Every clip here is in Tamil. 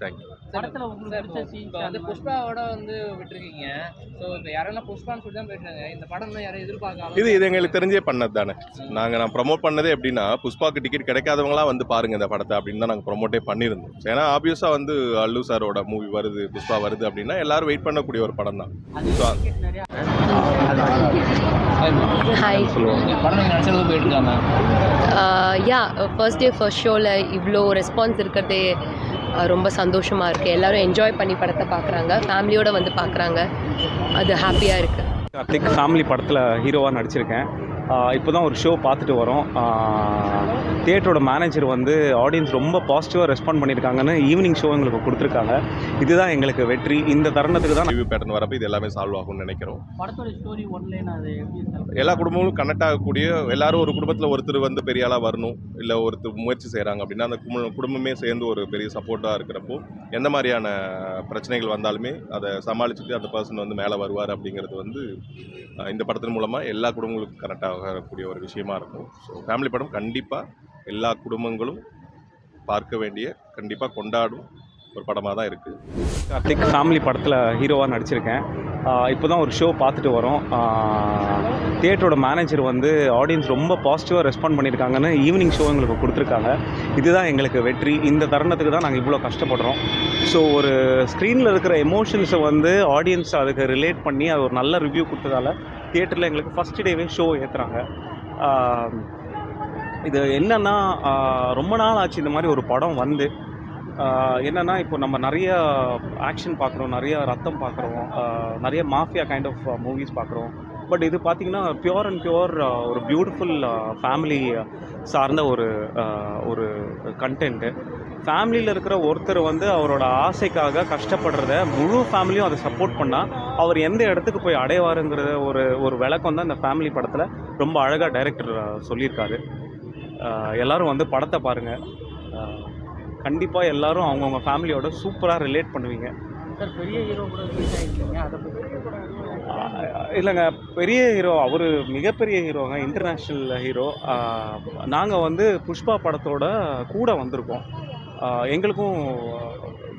Thank you. படத்துல உங்களுக்கு பிடிச்ச சீன்ஸ் இப்போ வந்து புஷ்பாவோட வந்து விட்டுருக்கீங்க. ஸோ இப்போ யாரெல்லாம் புஷ்பான்னு சொல்லி தான் பேசுறாங்க. இந்த படம் தான் யாரும் எதிர்பார்க்காம இது எங்களுக்கு தெரிஞ்சே பண்ணது தானே. நான் ப்ரொமோட் பண்ணதே எப்படின்னா, புஷ்பாவுக்கு டிக்கெட் கிடைக்காதவங்களாம் வந்து பாருங்க இந்த படத்தை அப்படின்னு தான் நாங்கள் ப்ரொமோட்டே பண்ணியிருந்தோம். ஏன்னா ஆப்வியஸாக வந்து அல்லு சாரோட மூவி வருது, புஷ்பா வருது அப்படின்னா எல்லாரும் வெயிட் பண்ணக்கூடிய ஒரு படம் தான். So hi. படம் நீங்கள் நினச்சது போயிட்டு இருக்காங்க. யா ஃபர்ஸ்ட் டே ஃபர்ஸ்ட் ஷோவில் இவ்வளோ ரெஸ்பான்ஸ் இருக்கிறதே ரொம்ப சந்தோஷமாக இருக்குது. எல்லோரும் என்ஜாய் பண்ணி படத்தை பார்க்குறாங்க, ஃபேமிலியோடு வந்து பார்க்குறாங்க. அது ஹாப்பியாக இருக்குது. கார்த்திக் ஃபேமிலி படத்தில் ஹீரோவாக நடிச்சிருக்கேன். இப்போ தான் ஒரு ஷோ பார்த்துட்டு வரோம். தியேட்டரோட மேனேஜர் வந்து ஆடியன்ஸ் ரொம்ப பாசிட்டிவாக ரெஸ்பாண்ட் பண்ணியிருக்காங்கன்னு ஈவினிங் ஷோ எங்களுக்கு கொடுத்துருக்காங்க. இதுதான் எங்களுக்கு வெற்றி. இந்த தருணத்துக்கு தான் ரிவ்யூ பேட்டர்ன் வரப்போ இது எல்லாமே சால்வ் ஆகும்னு நினைக்கிறோம். படத்தோட ஸ்டோரி ஒன்லைன் அது எப்படி எல்லா குடும்பங்களும் கனெக்ட் ஆகக்கூடிய, எல்லாரும் ஒரு குடும்பத்தில் ஒருத்தர் வந்து பெரிய ஆளாக வரணும், இல்லை ஒருத்தர் முயற்சி செய்கிறாங்க அப்படின்னா அந்த குடும்பமே சேர்ந்து ஒரு பெரிய சப்போர்ட்டாக இருக்கிறப்போ எந்த மாதிரியான பிரச்சனைகள் வந்தாலுமே அதை சமாளிச்சுட்டு அந்த பர்சன் வந்து மேலே வருவார் அப்படிங்கிறது வந்து இந்த படத்தின் மூலமாக எல்லா குடும்பங்களுக்கும் கனெக்ட் ஆகக்கூடிய ஒரு விஷயமா இருக்கும். ஸோ ஃபேமிலி படம் கண்டிப்பாக எல்லா குடும்பங்களும் பார்க்க வேண்டிய, கண்டிப்பாக கொண்டாடும் ஒரு படமாக தான் இருக்குது. கார்த்திக் ஃபேமிலி படத்தில் ஹீரோவாக நடிச்சிருக்கேன். இப்போ தான் ஒரு ஷோ பார்த்துட்டு வரோம். தியேட்டரோட மேனேஜர் வந்து ஆடியன்ஸ் ரொம்ப பாசிட்டிவாக ரெஸ்பாண்ட் பண்ணியிருக்காங்கன்னு ஈவினிங் ஷோ எங்களுக்கு கொடுத்துருக்காங்க. இதுதான் எங்களுக்கு வெற்றி. இந்த தருணத்துக்கு தான் நாங்கள் இவ்வளோ கஷ்டப்படுறோம். ஸோ ஒரு ஸ்க்ரீனில் இருக்கிற எமோஷன்ஸை வந்து ஆடியன்ஸ் அதுக்கு ரிலேட் பண்ணி அது ஒரு நல்ல ரிவ்யூ கொடுத்ததால தியேட்டரில் எங்களுக்கு ஃபஸ்ட் டேவே ஷோ ஏற்றுறாங்க. இது என்னென்னா ரொம்ப நாள் ஆச்சு இந்த மாதிரி ஒரு படம் வந்து. என்னென்னா இப்போ நம்ம நிறைய ஆக்ஷன் பார்க்குறோம், நிறைய ரத்தம் பார்க்குறோம், நிறைய மாஃபியா கைண்ட் ஆஃப் மூவிஸ் பார்க்குறோம். பட் இது பார்த்திங்கன்னா பியூர் அண்ட் பியூர் ஒரு பியூட்டிஃபுல் ஃபேமிலி சார்ந்த ஒரு கண்டென்ட்டு. ஃபேமிலியில் இருக்கிற ஒருத்தர் வந்து அவரோட ஆசைக்காக கஷ்டப்படுறத முழு ஃபேமிலியும் அதை சப்போர்ட் பண்ணால் அவர் எந்த இடத்துக்கு போய் அடைவாருங்கிறத ஒரு விளக்கம் தான் இந்த ஃபேமிலி படத்தில் ரொம்ப அழகாக டைரக்டர் சொல்லியிருக்காரு. எல்லோரும் வந்து படத்தை பாருங்கள். கண்டிப்பாக எல்லோரும் அவங்கவுங்க ஃபேமிலியோட சூப்பராக ரிலேட் பண்ணுவீங்க. சார் பெரிய ஹீரோ கூட ரிலீஸ் ஆகிருக்கீங்க, அதை பற்றி இல்லைங்க, பெரிய ஹீரோ அவர் மிகப்பெரிய ஹீரோங்க, இன்டர்நேஷ்னல் ஹீரோ. நாங்கள் வந்து புஷ்பா படத்தோட கூட வந்திருக்கோம். எங்களுக்கும்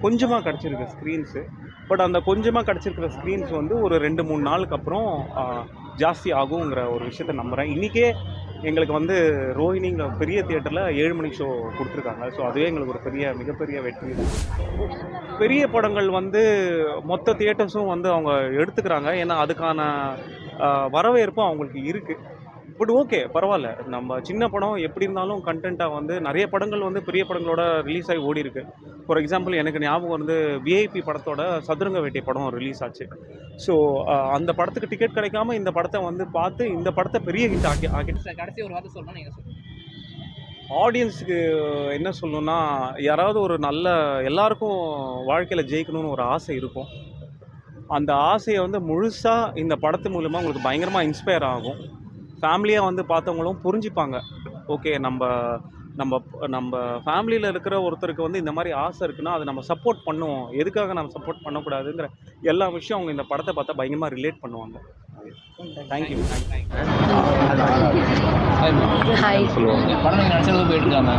கொஞ்சமாக கிடச்சிருக்கு ஸ்க்ரீன்ஸு. பட் அந்த கொஞ்சமாக கிடச்சிருக்கிற ஸ்க்ரீன்ஸ் வந்து ஒரு 2-3 நாளுக்கு அப்புறம் ஜாஸ்தி ஆகுங்கிற ஒரு விஷயத்தை நம்புகிறேன். இன்றைக்கே எங்களுக்கு வந்து ரோஹிணிங்கிற பெரிய தியேட்டரில் 7 மணி ஷோ கொடுத்துருக்காங்க. ஸோ அதுவே எங்களுக்கு ஒரு மிகப்பெரிய வெற்றி தான். பெரிய படங்கள் வந்து மொத்த தியேட்டர்ஸும் வந்து அவங்க எடுத்துக்கிறாங்க. ஏன்னா அதுக்கான வரவேற்பும் அவங்களுக்கு இருக்குது. பட் ஓகே, பரவாயில்ல. நம்ம சின்ன படம் எப்படி இருந்தாலும் கண்டென்ட்டாக வந்து நிறைய படங்கள் வந்து பெரிய படங்களோட ரிலீஸ் ஆகி ஓடி இருக்கு. ஃபார் எக்ஸாம்பிள் எனக்கு ஞாபகம் வந்து விஐபி படத்தோட சதுரங்க வேட்டை படம் ரிலீஸ் ஆச்சு. ஸோ அந்த படத்துக்கு டிக்கெட் கிடைக்காம இந்த படத்தை வந்து பார்த்து இந்த படத்தை பெரிய ஹிட் ஆக்கி கடைசி ஒரு வார்த்தை சொல்லணும், நீங்கள் சொல்லுங்கள். ஆடியன்ஸுக்கு என்ன சொல்லணுன்னா, யாராவது ஒரு நல்ல எல்லாருக்கும் வாழ்க்கையில் ஜெயிக்கணும்னு ஒரு ஆசை இருக்கும். அந்த ஆசையை வந்து முழுசாக இந்த படத்து மூலமாக உங்களுக்கு பயங்கரமாக இன்ஸ்பயர் ஆகும். ஃபேமிலியாக வந்து பார்த்தவங்களும் புரிஞ்சுப்பாங்க. ஓகே, நம்ம ஃபேமிலியில் இருக்கிற ஒருத்தருக்கு வந்து இந்த மாதிரி ஆசை இருக்குன்னா அதை நம்ம சப்போர்ட் பண்ணுவோம், எதுக்காக நம்ம சப்போர்ட் பண்ணக்கூடாதுங்கிற எல்லா விஷயம் அவங்க இந்த படத்தை பார்த்தா பயங்கரமாக ரிலேட் பண்ணுவாங்க. தேங்க்யூ. ஹாய். படம் நீங்கள் நினச்சது போயிட்டு இருக்காங்க.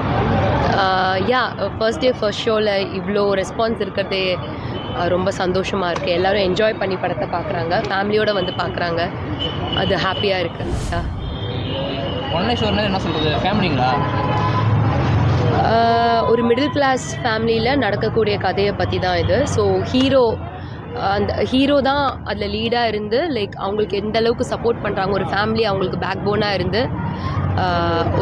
யா ஃபர்ஸ்ட் டே ஃபர்ஸ்ட் ஷோவில் இவ்வளோ ரெஸ்பான்ஸ் இருக்கிறதே ரொம்ப சந்தோஷமாக இருக்குது. எல்லோரும் என்ஜாய் பண்ணி படத்தை பார்க்குறாங்க, ஃபேமிலியோடு வந்து பார்க்குறாங்க. அது ஹாப்பியாக இருக்குது. ஒன்லைன் ஷோர்னா என்ன சொல்கிறது, ஃபேமிலிங்களா? ஒரு மிடில் கிளாஸ் ஃபேமிலியில் நடக்கக்கூடிய கதையை பற்றி தான் இது. ஸோ அந்த ஹீரோ தான் அதில் லீடாக இருந்து லைக் அவங்களுக்கு எந்த அளவுக்கு சப்போர்ட் பண்ணுறாங்க, ஒரு ஃபேமிலி அவங்களுக்கு பேக் போனாக இருந்து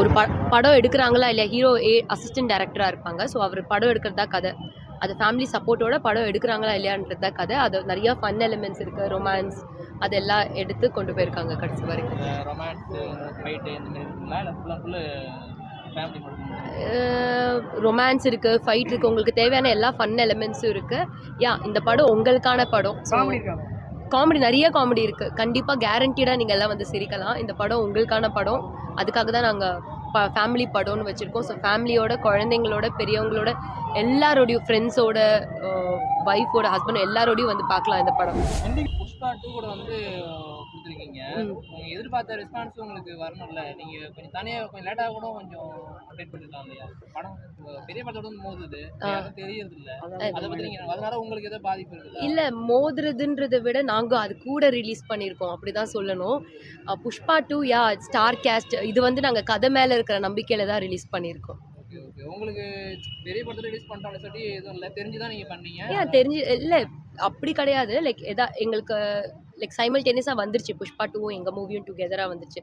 ஒரு படம் எடுக்கிறாங்களா இல்லையா, ஹீரோ அசிஸ்டன்ட் டைரக்டராக இருப்பாங்க. ஸோ அவர் படம் எடுக்கிறதா கதை, அது ஃபேமிலி சப்போர்ட்டோட படம் எடுக்கிறாங்களா இல்லையான்றது தான் கதை. அது நிறையா ஃபன் எலிமெண்ட்ஸ் இருக்குது, ரொமான்ஸ், அதெல்லாம் எடுத்து கொண்டு போயிருக்காங்க கடைசி வரைக்கும். ரொமான்ஸ், ஃபைட்டு இந்த மாதிரி இருக்குங்களா இல்லை ஃபுல்லாக ஃபேமிலி மட்டும்? ரொமான்ஸ் இருக்குது, ஃபைட் இருக்குது, உங்களுக்கு தேவையான எல்லா ஃபன் எலிமெண்ட்ஸும் இருக்குது. இந்த படம் உங்களுக்கான படம். காமெடி நிறைய காமெடி இருக்குது. கண்டிப்பாக கேரண்டீடாக நீங்கள் எல்லாம் வந்து சிரிக்கலாம். இந்த படம் உங்களுக்கான படம். அதுக்காக தான் நாங்கள் ஃபேமிலி படம்னு வச்சுருக்கோம். ஸோ ஃபேமிலியோட, குழந்தைங்களோட, பெரியவங்களோட, எல்லாரோடையும், ஃப்ரெண்ட்ஸோட, ஒய்ஃபோட, ஹஸ்பண்ட் எல்லாரோடையும் வந்து பார்க்கலாம் இந்த படம். புஷ்பா 2 கூட வந்து கொடுத்துருக்கீங்க. விட்டுருக்கீங்க. உங்க எதிர்பார்த்த ரெஸ்பான்ஸ் உங்களுக்கு வரணும்ல. நீங்க கொஞ்சம் தனியா கொஞ்சம் லேட்டா கூட கொஞ்சம் அப்டேட் பண்ணிருக்கலாம் இல்லையா? படம் பெரிய படத்தோட வந்து மோதுது. யாரும் தெரியறது இல்ல. அத பத்தி நீங்க அதனால உங்களுக்கு ஏதாவது பாதிப்பு இருக்குதா? இல்லை, மோதுறதுன்றதை விட நாங்கள் அது கூட ரிலீஸ் பண்ணியிருக்கோம் அப்படி தான் சொல்லணும். புஷ்பா 2 ஸ்டார் கேஸ்ட் இது வந்து நாங்கள் கதை மேலே இருக்கிற நம்பிக்கையில் தான் ரிலீஸ் பண்ணியிருக்கோம். Okay okay. உங்களுக்கு பெரிய படத்தை ரிலீஸ் பண்ணிட்டாலும் சரி எதுவும் இல்லை, தெரிஞ்சுதான் நீங்க பண்ணீங்க. தெரிஞ்சு இல்லை, அப்படி கிடையாது. லைக் எங்களுக்கு லைக் சைமல்டேனியஸாக வந்துருச்சு. புஷ்பா 2வும் எங்கள் மூவியும் டுகெதராக வந்துருச்சு.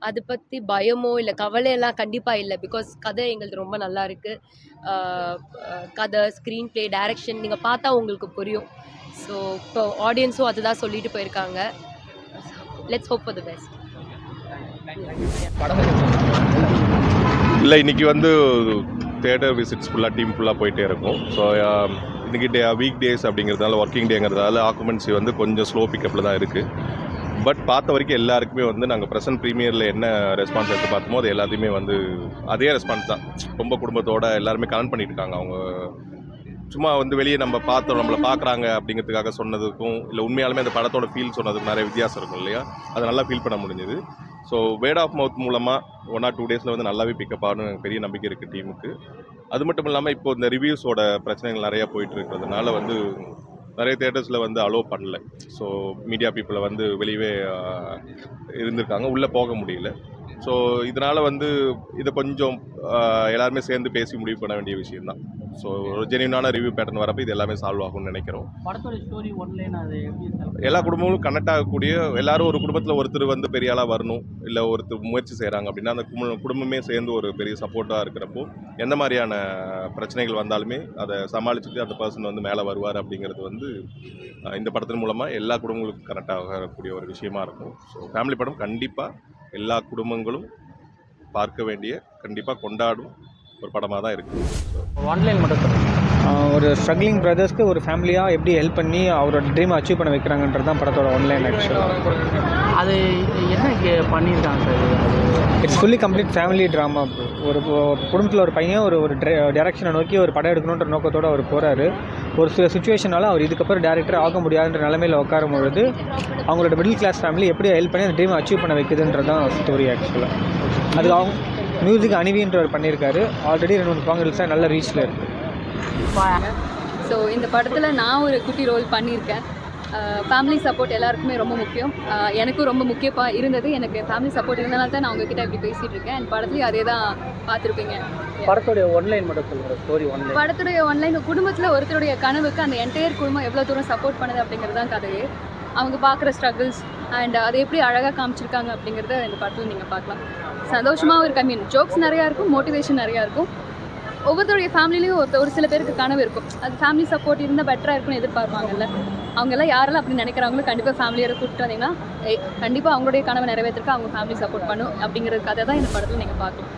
அதை பற்றி பயமோ இல்லை கவலையெல்லாம் கண்டிப்பாக இல்லை. பிகாஸ் கதை எங்களுக்கு ரொம்ப நல்லா இருக்குது. கதை, ஸ்க்ரீன் ப்ளே, டைரக்ஷன் நீங்கள் பார்த்தா உங்களுக்கு புரியும். ஸோ இப்போ ஆடியன்ஸும் அதுதான் சொல்லிட்டு போயிருக்காங்க. Let's hope for the best. படம் இல்லை, இன்றைக்கி வந்து தேட்டர் விசிட்ஸ் ஃபுல்லாக டீம் ஃபுல்லாக போயிட்டே இருக்கும். ஸோ இன்றைக்கி வீக் டேஸ் அப்படிங்கிறதால, ஒர்க்கிங் டேங்கிறதால ஆக்குமென்சி வந்து கொஞ்சம் ஸ்லோ பிக்கப்பில் தான் இருக்குது. பட் பார்த்த வரைக்கும் எல்லாருக்குமே வந்து நாங்கள் ப்ரெசன்ட் ப்ரீமியரில் என்ன ரெஸ்பான்ஸ் எடுத்து பார்த்தோமோ அது எல்லாத்தையுமே வந்து அதே ரெஸ்பான்ஸ் தான். ரொம்ப குடும்பத்தோடு எல்லாருமே கனெக்ட் பண்ணிட்டு இருக்காங்க. அவங்க சும்மா வந்து வெளியே நம்ம பார்த்தோம், நம்மளை பார்க்குறாங்க அப்படிங்கிறதுக்காக சொன்னதுக்கும் இல்லை உண்மையாலுமே அந்த படத்தோட ஃபீல் சொன்னதுக்கும் நிறைய வித்தியாசம் இருக்கும் இல்லையா? அதை நல்லா ஃபீல் பண்ண முடிஞ்சுது. ஸோ வேர்ட் ஆஃப் மவுத் மூலமாக 1 or 2 டேஸில் வந்து நல்லாவே பிக்கப் ஆகணும் பெரிய நம்பிக்கை இருக்குது டீமுக்கு. அது மட்டும் இல்லாமல் இப்போ இந்த ரிவ்யூஸோட பிரச்சனைகள் நிறையா போயிட்டு இருக்கிறதுனால வந்து நிறைய தேட்டர்ஸில் வந்து அலோவ் பண்ணல. ஸோ மீடியா பீப்புளை வந்து வெளியவே இருந்திருக்காங்க, உள்ளே போக முடியல. ஸோ இதனால் வந்து இதை கொஞ்சம் எல்லாருமே சேர்ந்து பேசி முடிவு பண்ண வேண்டிய விஷயம்தான். ஸோ ஒரு ஜென்யூனான ரிவ்யூ பேட்டர்ன் வரப்போ இது எல்லாமே சால்வ் ஆகும்னு நினைக்கிறோம். படத்தோட ஸ்டோரி ஒன்லைன் அது எப்படி சார்? எல்லா குடும்பங்களும் கனெக்ட் ஆகக்கூடிய, எல்லாரும் ஒரு குடும்பத்தில் ஒருத்தர் வந்து பெரிய ஆளாக வரணும், இல்லை ஒருத்தர் முயற்சி செய்கிறாங்க அப்படின்னா அந்த குடும்பமே சேர்ந்து ஒரு பெரிய சப்போர்ட்டாக இருக்கிறப்போ எந்த மாதிரியான பிரச்சனைகள் வந்தாலுமே அதை சமாளிச்சுட்டு அந்த பர்சன் வந்து மேலே வருவார் அப்படிங்கிறது வந்து இந்த படத்தின் மூலமாக எல்லா குடும்பங்களுக்கும் கனெக்ட் ஆகக்கூடிய ஒரு விஷயமா இருக்கும். ஸோ ஃபேமிலி படம் கண்டிப்பாக எல்லா குடும்பங்களும் பார்க்க வேண்டிய, கண்டிப்பாக கொண்டாடும் ஒரு படமாக தான் இருக்குது. ஒன்லைன் மட்டும் சொல்லுங்கள். ஒரு ஸ்ட்ரகிளிங் பிரதர்ஸ்க்கு ஒரு ஃபேமிலியாக எப்படி ஹெல்ப் பண்ணி அவரோட ட்ரீமை அச்சீவ் பண்ண வைக்கிறாங்கன்றது தான் படத்தோட ஒன்லைன். ஆக்சுவலாக அது என்ன பண்ணியிருக்காங்க sir? It's fully complete family drama. ஒரு குடும்பத்தில் ஒரு பையன் ஒரு டைரக்ஷனை நோக்கி ஒரு படம் எடுக்கணுன்ற நோக்கத்தோடு அவர் போகிறாரு. ஒரு சில சுச்சுவேஷனால் அவர் இதுக்கப்புறம் டேரக்டர் ஆக முடியாதுன்ற நிலமையில் உட்காரும் பொழுது அவங்களோட மிடில் கிளாஸ் ஃபேமிலி எப்படி ஹெல்ப் பண்ணி அந்த ட்ரீமை அச்சீவ் பண்ண வைக்குதுன்றது தான் ஸ்டோரி. ஆக்சுவலாக அது அவங்க மியூசிக் அணிவின்றவர் பண்ணியிருக்காரு. ஆல்ரெடி 2-3 சாங் ரிலீஸாக நல்ல ரீச்சில் இருக்குது. ஸோ இந்த படத்தில் நான் ஒரு குட்டி ரோல் பண்ணியிருக்கேன். ஃபேமிலி சப்போர்ட் எல்லாருக்குமே ரொம்ப முக்கியம். எனக்கும் ரொம்ப முக்கியமாக இருந்தது. எனக்கு ஃபேமிலி சப்போர்ட் இருந்தனால தான் நான் உங்ககிட்ட இப்படி பேசிகிட்டு இருக்கேன். என் படத்துலையும் அதே தான் பார்த்துருப்பீங்க. படத்தோடைய ஒன்லைன் மட்டும் சொல்லுங்கள். Story one line. படத்துடைய ஒன்லைன் குடும்பத்தில் ஒருத்தருடைய கனவுக்கு அந்த என்டையர் குடும்பம் எவ்வளோ தூரம் சப்போர்ட் பண்ணுது அப்படிங்கிறது தான் கதையே. அவங்க பார்க்குற ஸ்ட்ரகிள்ஸ் அண்ட் அதை எப்படி அழகாக காமிச்சிருக்காங்க அப்படிங்கிறத இந்த படத்தில் நீங்கள் பார்க்கலாம். சந்தோஷமாகவும் இருக்கு. ஐ மீன் ஜோக்ஸ் நிறையா இருக்கும், மோட்டிவேஷன் நிறையா இருக்கும். ஒவ்வொருத்தருடைய ஃபேமிலிலையும் ஒரு சில பேருக்கு கனவு இருக்கும். அது ஃபேமிலி சப்போர்ட் இருந்தால் பெட்டராக இருக்குன்னு எதிர்பார்ப்பாங்கல்ல. அவங்கெல்லாம் யாரெல்லாம் அப்படி நினைக்கிறாங்களோ கண்டிப்பாக ஃபேமிலியோட கூப்பிட்டு வந்தீங்கன்னா கண்டிப்பாக அவங்களுடைய கனவை நிறைவேற்றிருக்க அவங்க ஃபேமிலி சப்போர்ட் பண்ணும் அப்படிங்கிற கதை தான் இந்த படத்தில் நீங்கள் பார்க்கலாம்.